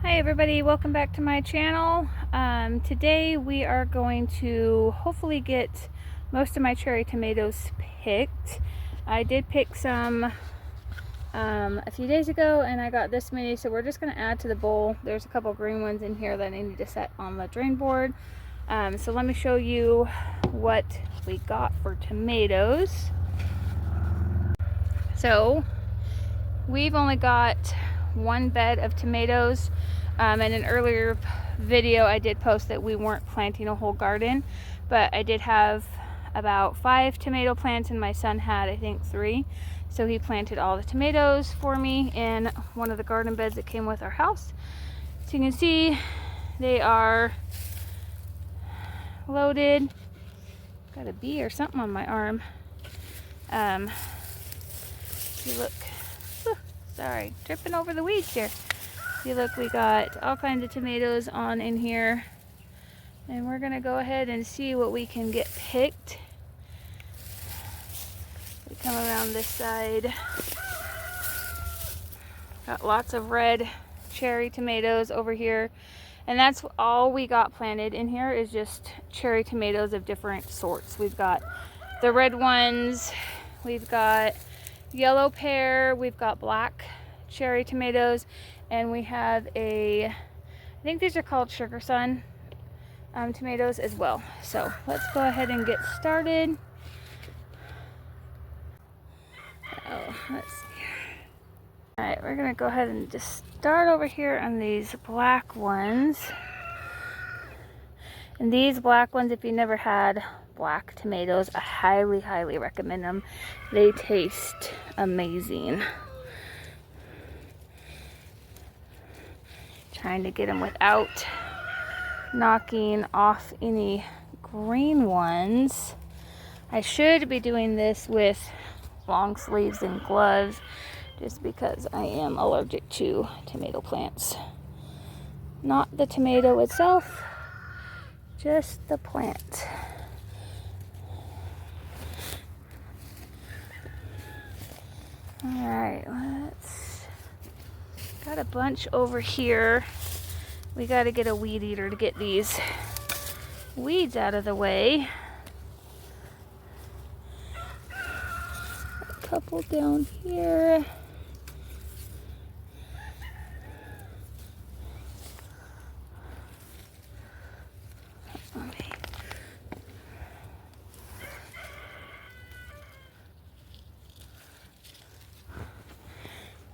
Hi everybody, welcome back to my channel. Today we are going to hopefully get most of my cherry tomatoes picked. I did pick some a few days ago and I got this many, so we're just going to add to the bowl. There's a couple green ones in here that I need to set on the drain board. So let me show you what we got for tomatoes. So we've only got one bed of tomatoes. In an earlier video I did post that we weren't planting a whole garden, but I did have about 5 tomato plants and my son had I think 3, so he planted all the tomatoes for me in one of the garden beds that came with our house. So you can see they are loaded. Got a bee or something on my arm. You look, sorry, tripping over the weeds here. See, look, we got all kinds of tomatoes on in here, and we're gonna go ahead and see what we can get picked. We come around this side, got lots of red cherry tomatoes over here, and that's all we got planted in here is just cherry tomatoes of different sorts. We've got the red ones, we've got yellow pear, we've got black cherry tomatoes, and we have I think these are called Sugar Sun tomatoes as well. So let's go ahead and get started. Let's see. All right, we're gonna go ahead and just start over here on these black ones. And these black ones, if you never had black tomatoes, I highly recommend them. They taste amazing. Trying to get them without knocking off any green ones. I should be doing this with long sleeves and gloves just because I am allergic to tomato plants. Not the tomato itself, just the plant. Alright, got a bunch over here. We got to get a weed eater to get these weeds out of the way. A couple down here.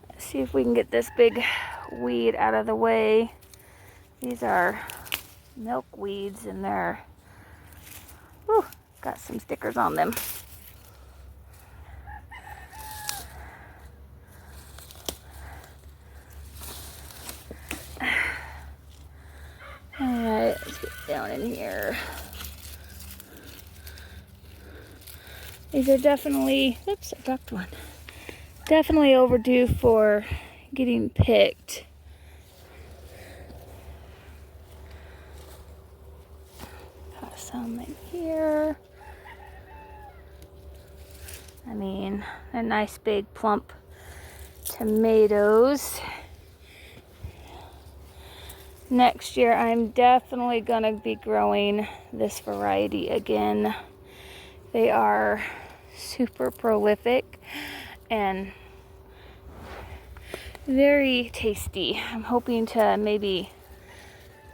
Let's see if we can get this big weed out of the way. These are milk weeds and they're got some stickers on them. Alright, let's get down in here. These are definitely, oops, I dropped one. Definitely overdue for getting picked. Got some in here. I mean, a nice big plump tomatoes. Next year I'm definitely gonna be growing this variety again. They are super prolific and very tasty. I'm hoping to maybe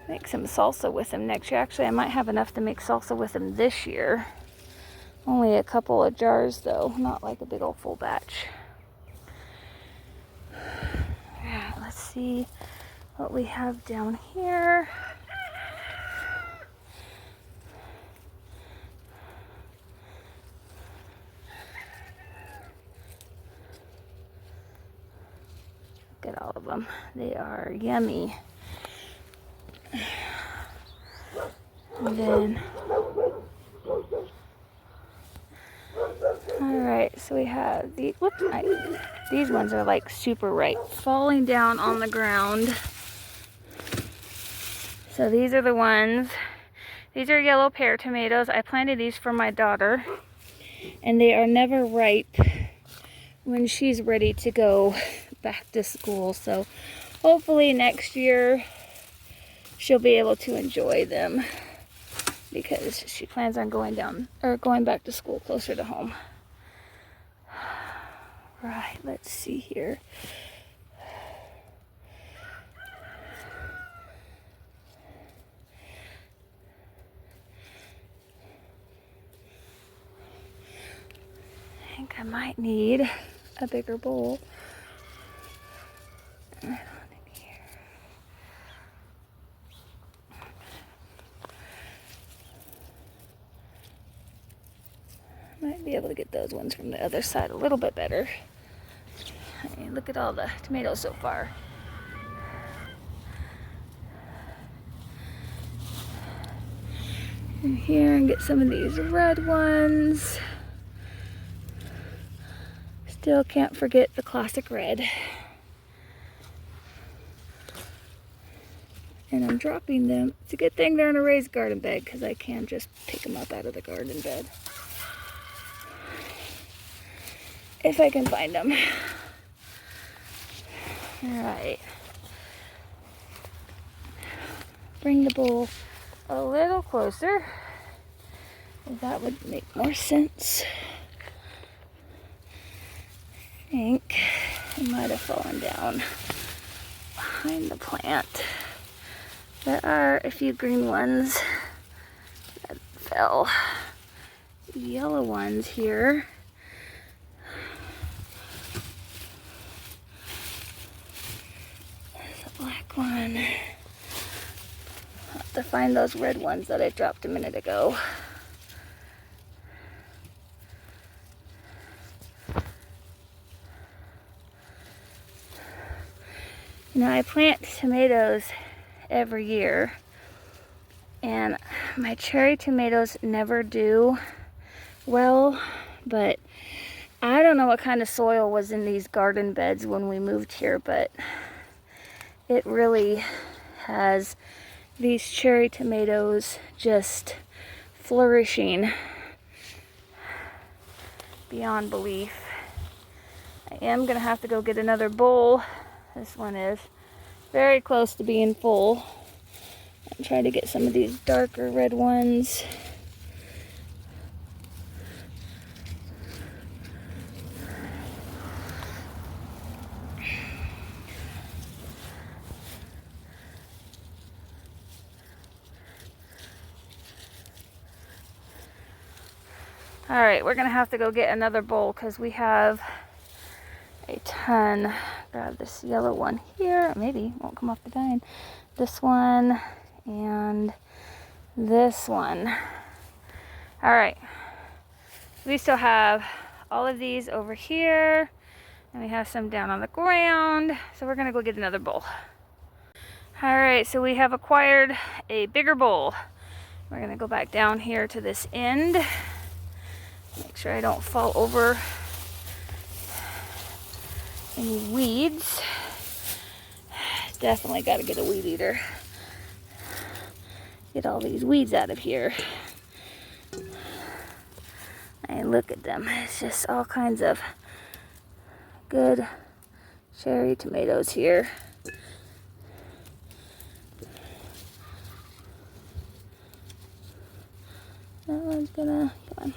make some salsa with them next year. Actually, I might have enough to make salsa with them this year. Only a couple of jars though, not like a big old full batch. Yeah, let's see what we have down here. Look at all of them. They are yummy. And then, alright, so we have the, these ones are like super ripe, falling down on the ground. So these are the ones. These are yellow pear tomatoes. I planted these for my daughter, and they are never ripe when she's ready to go back to school. So hopefully next year she'll be able to enjoy them because she plans on going back to school closer to home. Right, let's see here. I think I might need a bigger bowl. Right on in here. Might be able to get those ones from the other side a little bit better. I mean, look at all the tomatoes so far. In here and get some of these red ones. Still can't forget the classic red. And I'm dropping them. It's a good thing they're in a raised garden bed because I can just pick them up out of the garden bed. If I can find them. Alright. Bring the bowl a little closer. That would make more sense. I think it might have fallen down behind the plant. There are a few green ones that fell. Yellow ones here. There's a black one. I'll have to find those red ones that I dropped a minute ago. You know, I plant tomatoes every year, and my cherry tomatoes never do well, but I don't know what kind of soil was in these garden beds when we moved here, but it really has these cherry tomatoes just flourishing beyond belief. I am gonna have to go get another bowl. This one is very close to being full. I'm trying to get some of these darker red ones. All right, we're gonna have to go get another bowl because we have a ton. Grab this yellow one here. Maybe it won't come off the vine. This one and this one. All right. We still have all of these over here, and we have some down on the ground. So we're gonna go get another bowl. All right, so we have acquired a bigger bowl. We're gonna go back down here to this end. Make sure I don't fall over any weeds. Definitely got to get a weed eater. Get all these weeds out of here. And look at them. It's just all kinds of good cherry tomatoes here. That one's gonna, come on.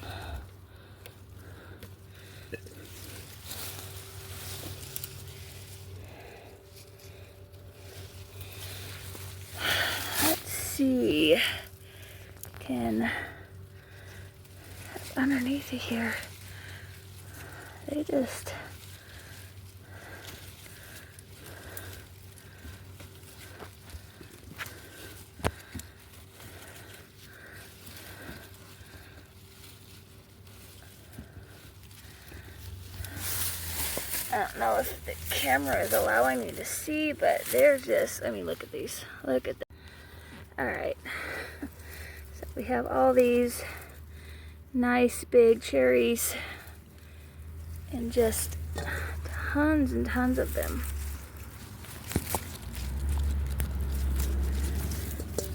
See, can underneath here, they just I don't know if the camera is allowing me to see, but they're just, I mean, look at these, look at them. All right, so we have all these nice big cherries and just tons and tons of them.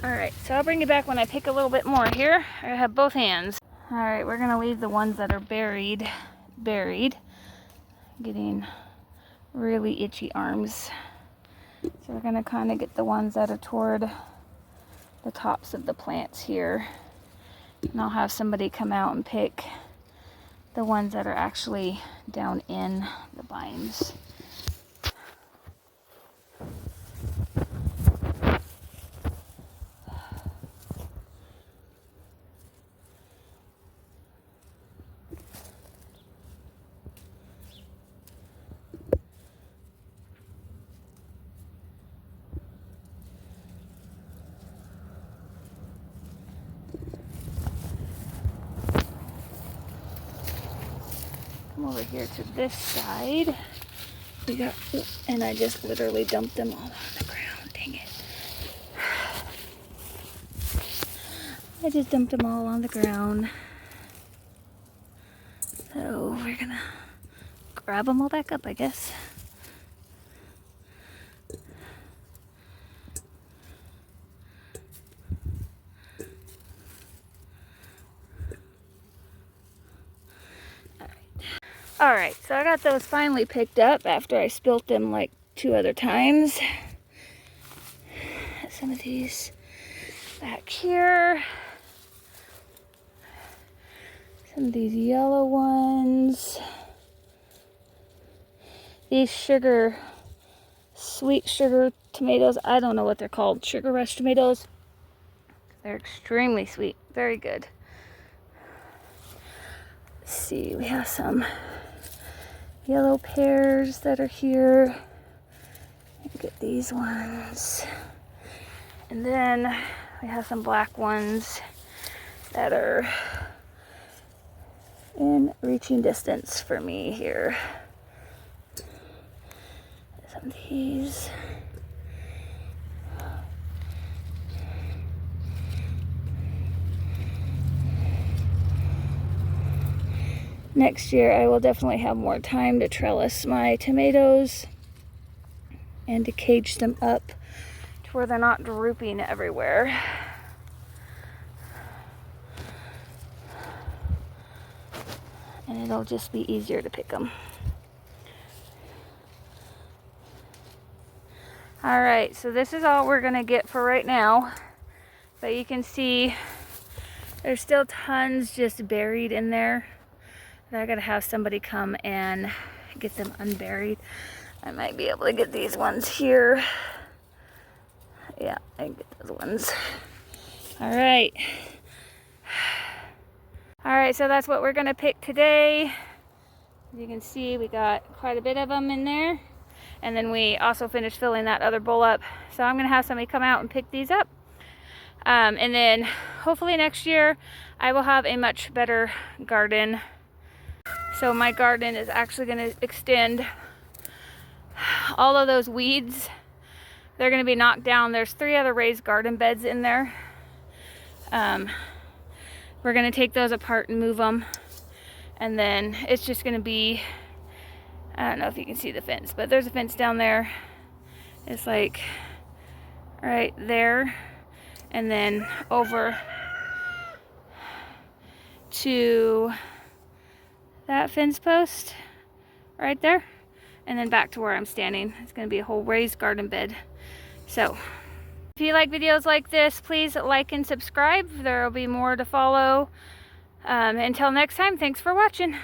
All right, so I'll bring you back when I pick a little bit more here. I have both hands. All right, we're gonna leave the ones that are buried. Getting really itchy arms. So we're gonna kind of get the ones that are toward the tops of the plants here. And I'll have somebody come out and pick the ones that are actually down in the vines. Come over here to this side. We got, and I just literally dumped them all on the ground. Dang it. I just dumped them all on the ground. So we're gonna grab them all back up, I guess. All right, so I got those finally picked up after I spilt them like 2 other times. Some of these back here. Some of these yellow ones. These sweet sugar tomatoes. I don't know what they're called. Sugar rush tomatoes. They're extremely sweet. Very good. Let's see, we have some yellow pears that are here. Look at these ones. And then we have some black ones that are in reaching distance for me here. Some of these. Next year I will definitely have more time to trellis my tomatoes and to cage them up to where they're not drooping everywhere. And it'll just be easier to pick them. All right, so this is all we're gonna get for right now. But you can see there's still tons just buried in there. I gotta have somebody come and get them unburied. I might be able to get these ones here. Yeah, I can get those ones. All right. All right, so that's what we're gonna pick today. As you can see, we got quite a bit of them in there. And then we also finished filling that other bowl up. So I'm gonna have somebody come out and pick these up. And then hopefully next year, I will have a much better garden. So my garden is actually gonna extend. All of those weeds, they're gonna be knocked down. There's 3 other raised garden beds in there. We're gonna take those apart and move them. And then it's just gonna be, I don't know if you can see the fence, but there's a fence down there. It's like right there. And then over to that fence post right there. And then back to where I'm standing. It's gonna be a whole raised garden bed. So if you like videos like this, please like and subscribe. There will be more to follow. Until next time, thanks for watching.